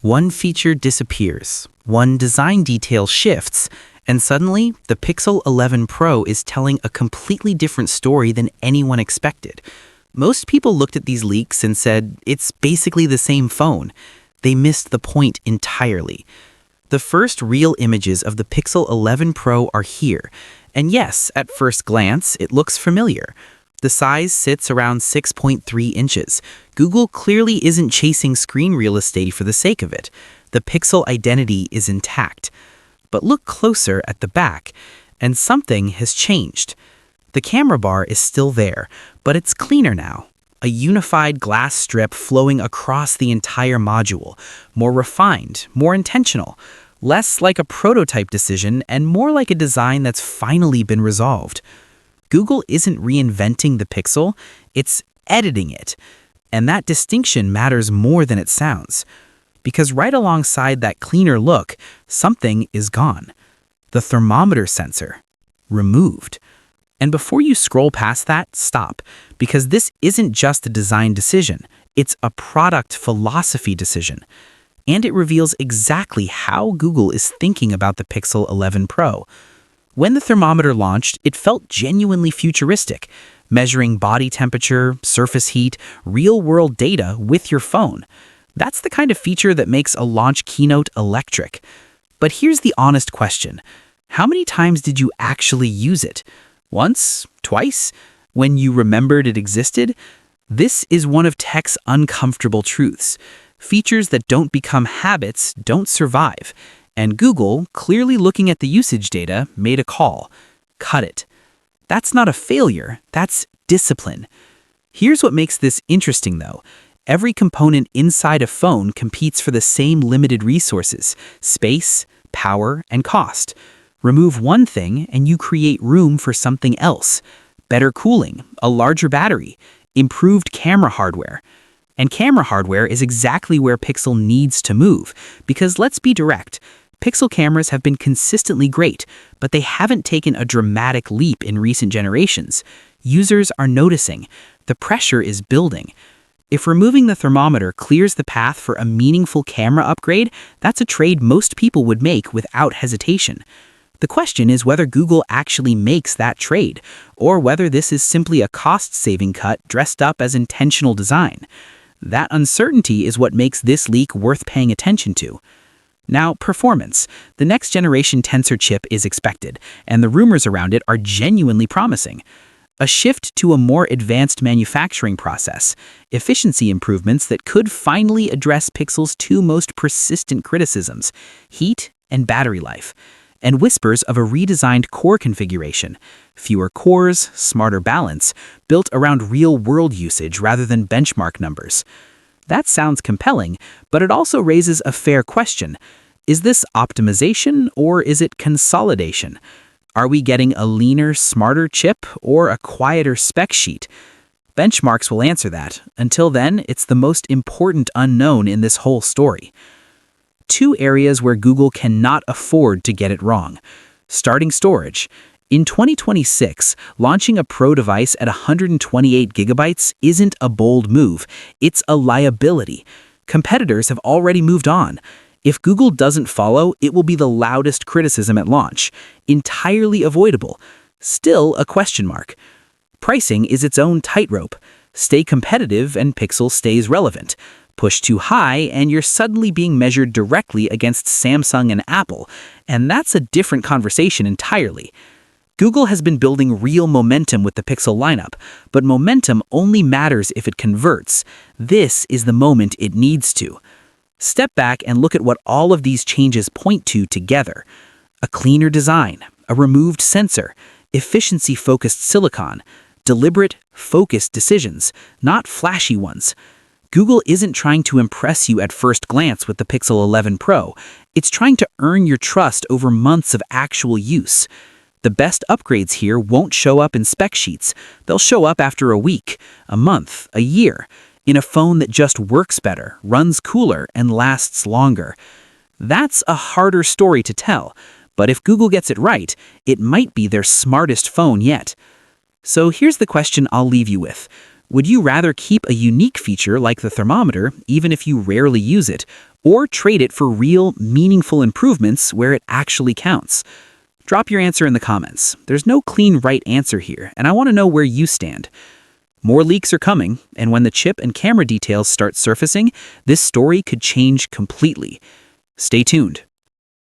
One feature disappears, one design detail shifts, and suddenly the Pixel 11 Pro is telling a completely different story than anyone expected. Most people looked at these leaks and said, it's basically the same phone. They missed the point entirely. The first real images of the Pixel 11 Pro are here, and yes, at first glance, it looks familiar. The size sits around 6.3 inches. Google clearly isn't chasing screen real estate for the sake of it. The Pixel identity is intact. But look closer at the back, and something has changed. The camera bar is still there, but it's cleaner now. A unified glass strip flowing across the entire module, more refined, more intentional, less like a prototype decision and more like a design that's finally been resolved. Google isn't reinventing the Pixel, it's editing it. And that distinction matters more than it sounds. Because right alongside that cleaner look, something is gone. The thermometer sensor. Removed. And before you scroll past that, stop. Because this isn't just a design decision. It's a product philosophy decision. And it reveals exactly how Google is thinking about the Pixel 11 Pro. When the thermometer launched, it felt genuinely futuristic, measuring body temperature, surface heat, real-world data with your phone. That's the kind of feature that makes a launch keynote electric. But here's the honest question. How many times did you actually use it? Once? Twice? When you remembered it existed? This is one of tech's uncomfortable truths. Features that don't become habits don't survive. And Google, clearly looking at the usage data, made a call. Cut it. That's not a failure, that's discipline. Here's what makes this interesting though. Every component inside a phone competes for the same limited resources: space, power, and cost. Remove one thing and you create room for something else. Better cooling, a larger battery, improved camera hardware. And camera hardware is exactly where Pixel needs to move, because let's be direct, Pixel cameras have been consistently great, but they haven't taken a dramatic leap in recent generations. Users are noticing. The pressure is building. If removing the thermometer clears the path for a meaningful camera upgrade, that's a trade most people would make without hesitation. The question is whether Google actually makes that trade, or whether this is simply a cost-saving cut dressed up as intentional design. That uncertainty is what makes this leak worth paying attention to. Now, performance. The next generation Tensor chip is expected, and the rumors around it are genuinely promising. A shift to a more advanced manufacturing process, efficiency improvements that could finally address Pixel's two most persistent criticisms: heat and battery life, and whispers of a redesigned core configuration, fewer cores, smarter balance, built around real-world usage rather than benchmark numbers. That sounds compelling, but it also raises a fair question. Is this optimization or is it consolidation? Are we getting a leaner, smarter chip or a quieter spec sheet? Benchmarks will answer that. Until then, it's the most important unknown in this whole story. Two areas where Google cannot afford to get it wrong. Starting storage. In 2026, launching a Pro device at 128 gigabytes isn't a bold move, it's a liability. Competitors have already moved on. If Google doesn't follow, it will be the loudest criticism at launch, entirely avoidable. Still a question mark. Pricing is its own tightrope. Stay competitive and Pixel stays relevant. Push too high and you're suddenly being measured directly against Samsung and Apple, and that's a different conversation entirely. Google has been building real momentum with the Pixel lineup, but momentum only matters if it converts. This is the moment it needs to. Step back and look at what all of these changes point to together. A cleaner design, a removed sensor, efficiency-focused silicon, deliberate, focused decisions, not flashy ones. Google isn't trying to impress you at first glance with the Pixel 11 Pro. It's trying to earn your trust over months of actual use. The best upgrades here won't show up in spec sheets. They'll show up after a week, a month, a year, in a phone that just works better, runs cooler, and lasts longer. That's a harder story to tell, but if Google gets it right, it might be their smartest phone yet. So here's the question I'll leave you with. Would you rather keep a unique feature like the thermometer, even if you rarely use it, or trade it for real, meaningful improvements where it actually counts? Drop your answer in the comments. There's no clean right answer here, and I want to know where you stand. More leaks are coming, and when the chip and camera details start surfacing, this story could change completely. Stay tuned.